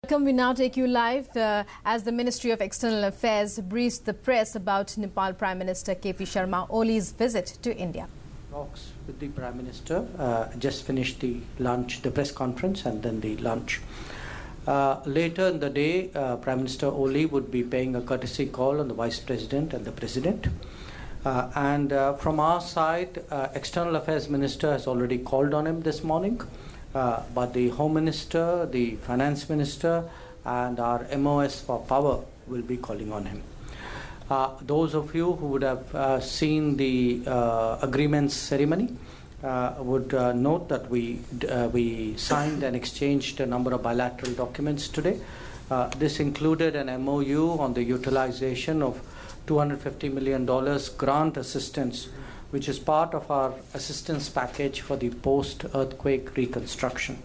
Welcome. We now take you live as the Ministry of External Affairs briefs the press about Nepal Prime Minister KP Sharma Oli's visit to India. Talks with the Prime Minister, just finished the lunch, the press conference and then the lunch. Later in the day, Prime Minister Oli would be paying a courtesy call on the Vice President and the President. From our side, External Affairs Minister has already called on him this morning. But the Home Minister, the Finance Minister and our MOS for Power will be calling on him. Those of you who would have seen the agreements ceremony would note that we signed and exchanged a number of bilateral documents today. This included an MOU on the utilization of $250 million grant assistance, which is part of our assistance package for the post-earthquake reconstruction.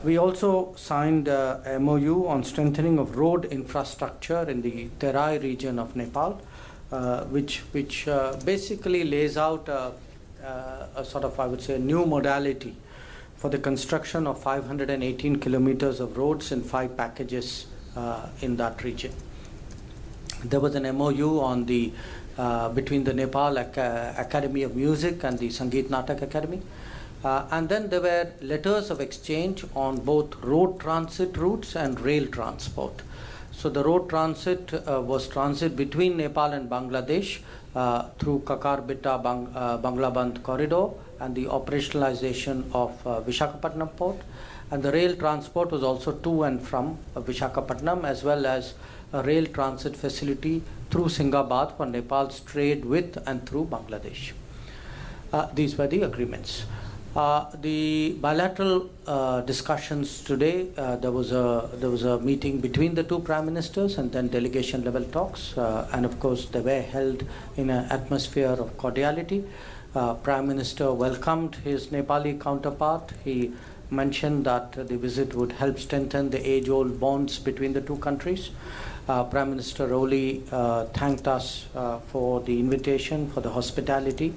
We also signed a MOU on strengthening of road infrastructure in the Terai region of Nepal, which basically lays out a sort of, I would say, a new modality for the construction of 518 kilometers of roads in 5 packages in that region. There was an MOU on the between the Nepal Academy of Music and the Sangeet Natak Academy. And then there were letters of exchange on both road transit routes and rail transport. So the road transit was transit between Nepal and Bangladesh through Kakarbita Banglaband corridor and the operationalization of Visakhapatnam port. And the rail transport was also to and from Visakhapatnam, as well as a rail transit facility through Singapore for Nepal's trade with and through Bangladesh. These were the agreements. The bilateral discussions today, there was a meeting between the two prime ministers and then delegation level talks, and of course they were held in an atmosphere of cordiality. Prime Minister welcomed his Nepali counterpart. He mentioned that the visit would help strengthen the age-old bonds between the two countries. Prime Minister Oli thanked us for the invitation, for the hospitality,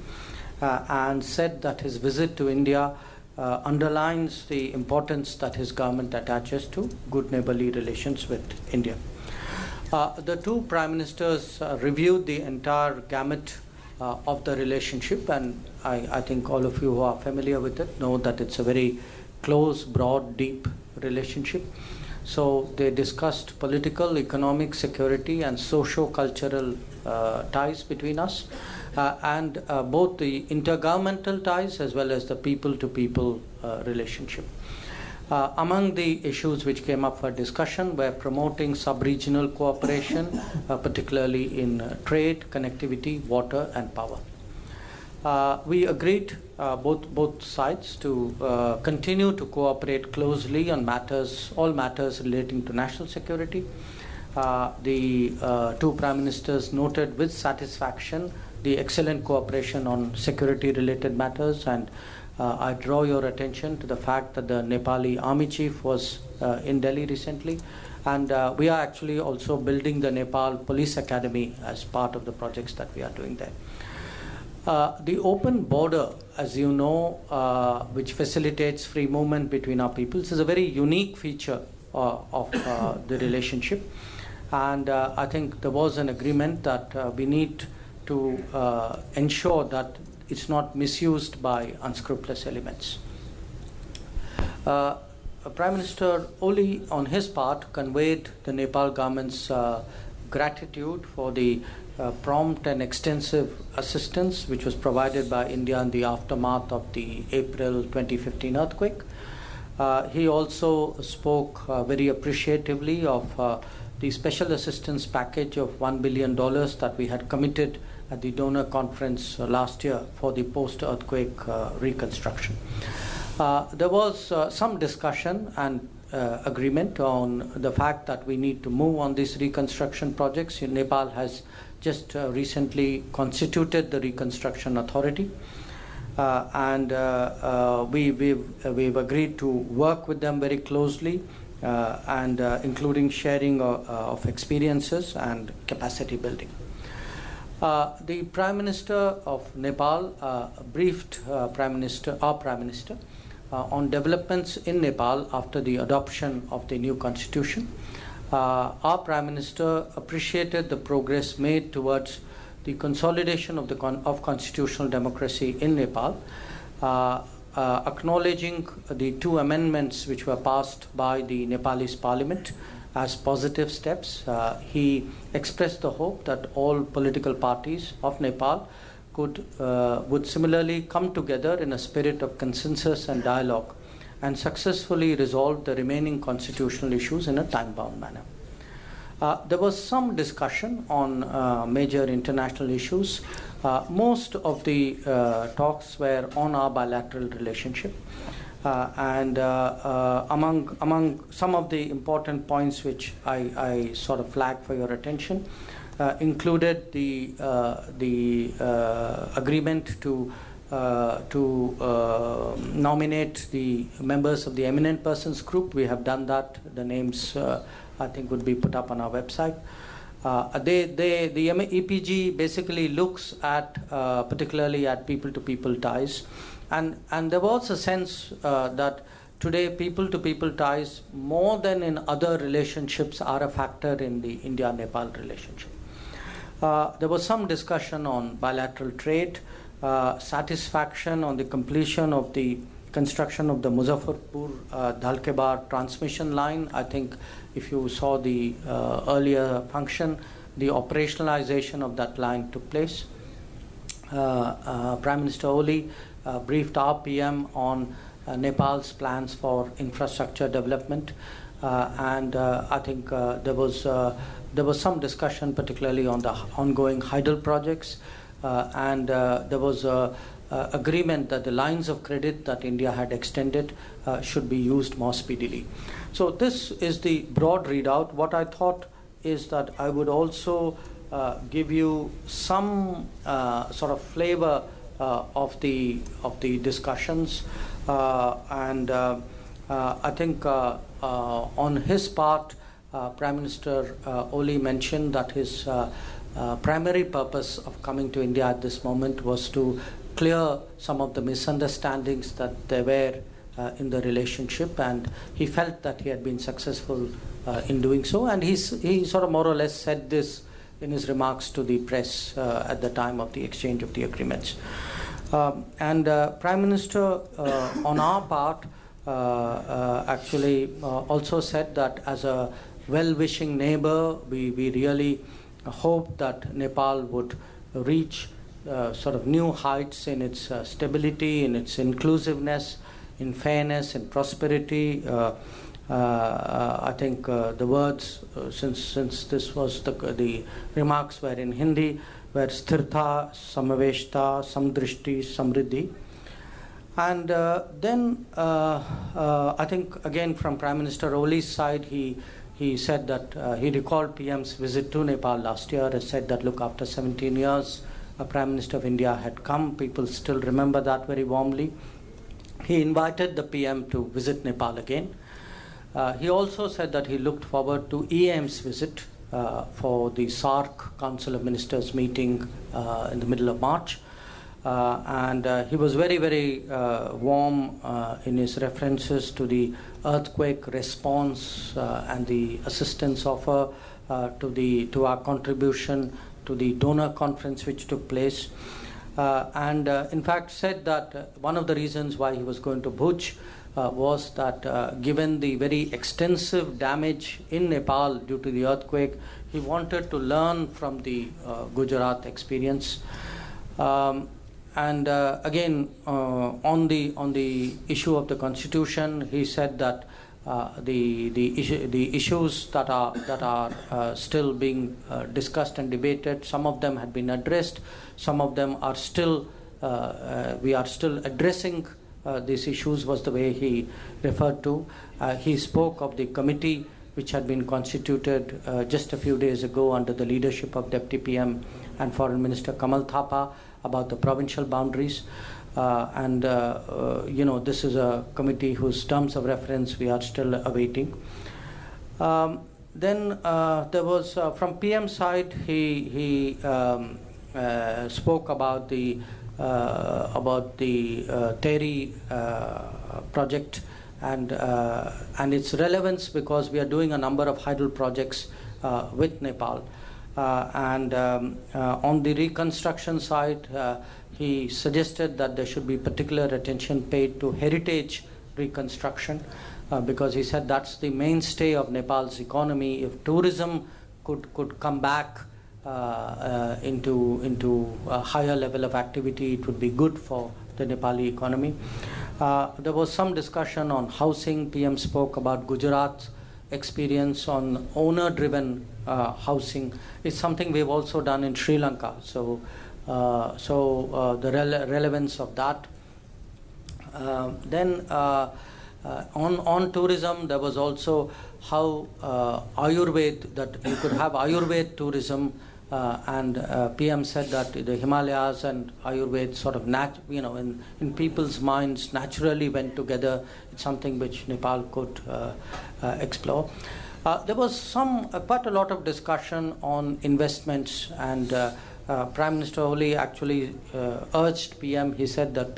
and said that his visit to India underlines the importance that his government attaches to good neighborly relations with India. The two prime ministers reviewed the entire gamut of the relationship, and I think all of you who are familiar with it know that it's a very close, broad, deep relationship. So they discussed political, economic, security and socio-cultural ties between us, and both the intergovernmental ties as well as the people-to-people relationship. Among the issues which came up for discussion were promoting sub-regional cooperation, particularly in trade, connectivity, water and power. We agreed, both sides, to continue to cooperate closely on all matters relating to national security. The two prime ministers noted with satisfaction the excellent cooperation on security-related matters, and I draw your attention to the fact that the Nepali Army Chief was in Delhi recently, and we are actually also building the Nepal Police Academy as part of the projects that we are doing there. The open border, as you know, which facilitates free movement between our peoples, is a very unique feature of the relationship. And I think there was an agreement that we need to ensure that it's not misused by unscrupulous elements. Prime Minister Oli, on his part, conveyed the Nepal government's gratitude for the prompt and extensive assistance which was provided by India in the aftermath of the April 2015 earthquake. He also spoke very appreciatively of the special assistance package of $1 billion that we had committed at the donor conference last year for the post-earthquake reconstruction. There was some discussion and agreement on the fact that we need to move on these reconstruction projects. Nepal has just recently constituted the Reconstruction Authority, and we've agreed to work with them very closely, and including sharing of experiences and capacity building. The Prime Minister of Nepal briefed our Prime Minister on developments in Nepal after the adoption of the new constitution. Our Prime Minister appreciated the progress made towards the consolidation of constitutional democracy in Nepal, acknowledging the 2 amendments which were passed by the Nepalese Parliament as positive steps. He expressed the hope that all political parties of Nepal would similarly come together in a spirit of consensus and dialogue and successfully resolve the remaining constitutional issues in a time-bound manner. There was some discussion on major international issues. Most of the talks were on our bilateral relationship. And among some of the important points which I sort of flagged for your attention included the agreement to nominate the members of the eminent persons group. We have done that. The names I think would be put up on our website. The EPG basically looks at particularly at people-to-people ties, and there was a sense that today people-to-people ties more than in other relationships are a factor in the India-Nepal relationship. There was some discussion on bilateral trade, satisfaction on the completion of the construction of the Muzaffarpur-Dhalkebar transmission line. I think if you saw the earlier function, the operationalization of that line took place. Prime Minister Oli briefed our PM on Nepal's plans for infrastructure development, and I think there was some discussion particularly on the ongoing hydel projects, and there was agreement that the lines of credit that India had extended should be used more speedily. So this is the broad readout. What I thought is that I would also give you some sort of flavor of the discussions, and I think on his part, Prime Minister Oli mentioned that his primary purpose of coming to India at this moment was to clear some of the misunderstandings that there were in the relationship, and he felt that he had been successful in doing so, and he sort of more or less said this in his remarks to the press at the time of the exchange of the agreements. And Prime Minister, on our part, actually also said that as a well-wishing neighbor, we really hope that Nepal would reach sort of new heights in its stability, in its inclusiveness, in fairness, in prosperity. I think the words, since this was the remarks were in Hindi, were sthirtha, samaveshta, samdrishti, samriddhi. And then I think again from Prime Minister Oli's side, he said that he recalled PM's visit to Nepal last year and said that, look, after 17 years, a Prime Minister of India had come. People still remember that very warmly. He invited the PM to visit Nepal again. He also said that he looked forward to EM's visit for the SAARC Council of Ministers meeting in the middle of March. And he was very, very warm in his references to the earthquake response and the assistance offer to our contribution to the donor conference which took place. And in fact said that one of the reasons why he was going to Bhuj was that given the very extensive damage in Nepal due to the earthquake, he wanted to learn from the Gujarat experience. And again, on the issue of the constitution, he said that the issues that are still being discussed and debated, some of them had been addressed, some of them are still we are still addressing these issues, was the way he referred to. He spoke of the committee which had been constituted just a few days ago under the leadership of Deputy PM and Foreign Minister Kamal Thapa about the provincial boundaries. And this is a committee whose terms of reference we are still awaiting. Then there was, from PM side, he spoke about the Tehri project and its relevance, because we are doing a number of hydro projects with Nepal. On the reconstruction side, he suggested that there should be particular attention paid to heritage reconstruction, because he said that's the mainstay of Nepal's economy. If tourism could come back into a higher level of activity, it would be good for the Nepali economy. There was some discussion on housing. PM spoke about Gujarat's experience on owner-driven housing. It's something we've also done in Sri Lanka. So the relevance of that. Then on tourism, there was also how Ayurveda, that you could have Ayurveda tourism, and PM said that the Himalayas and Ayurveda sort of in people's minds naturally went together. It's something which Nepal could explore. There was quite a lot of discussion on investments, and Prime Minister Oli actually urged PM. He said that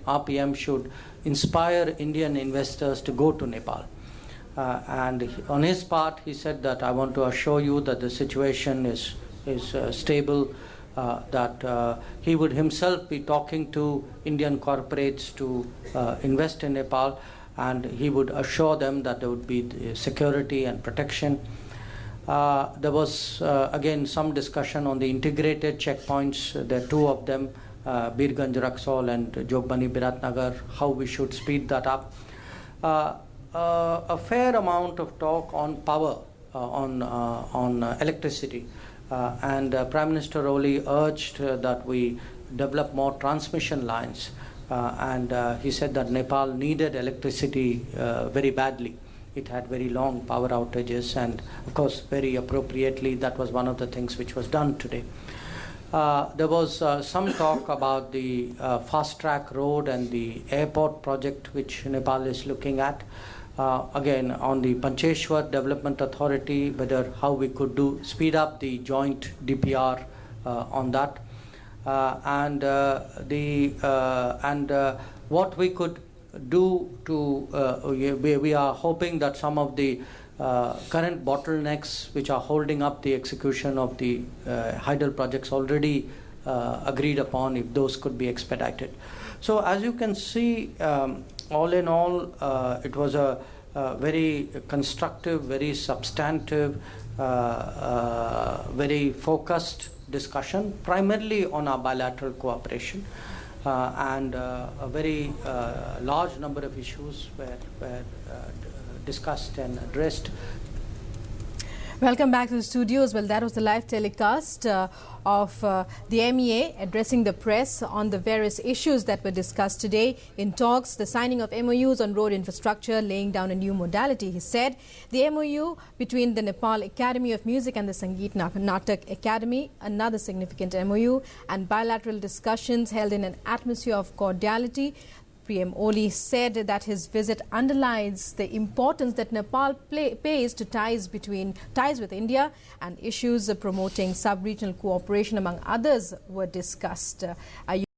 our PM should inspire Indian investors to go to Nepal. And on his part, he said that I want to assure you that the situation is stable, that he would himself be talking to Indian corporates to invest in Nepal, and he would assure them that there would be security and protection. There was again some discussion on the integrated checkpoints. There are two of them, Birganj Raxol and Jogbani Biratnagar, how we should speed that up. A fair amount of talk on power, on electricity. And Prime Minister Oli urged that we develop more transmission lines. And he said that Nepal needed electricity very badly. It had very long power outages, and of course, very appropriately, that was one of the things which was done today. There was some talk about the fast-track road and the airport project which Nepal is looking at. Again, on the Pancheshwar Development Authority, how we could speed up the joint DPR on that, and what we could do to. We are hoping that some of the current bottlenecks which are holding up the execution of the hydel projects already agreed upon, if those could be expedited. So as you can see, all in all, it was a very constructive, very substantive, very focused discussion, primarily on our bilateral cooperation, and a very large number of issues were discussed and addressed. Welcome back to the studios. Well, that was the live telecast of the MEA addressing the press on the various issues that were discussed today in talks, the signing of MOUs on road infrastructure, laying down a new modality. He said the MOU between the Nepal Academy of Music and the Sangeet Natak Academy, another significant MOU, and bilateral discussions held in an atmosphere of cordiality. PM Oli said that his visit underlines the importance that Nepal pays to ties with India, and issues promoting sub-regional cooperation, among others, were discussed.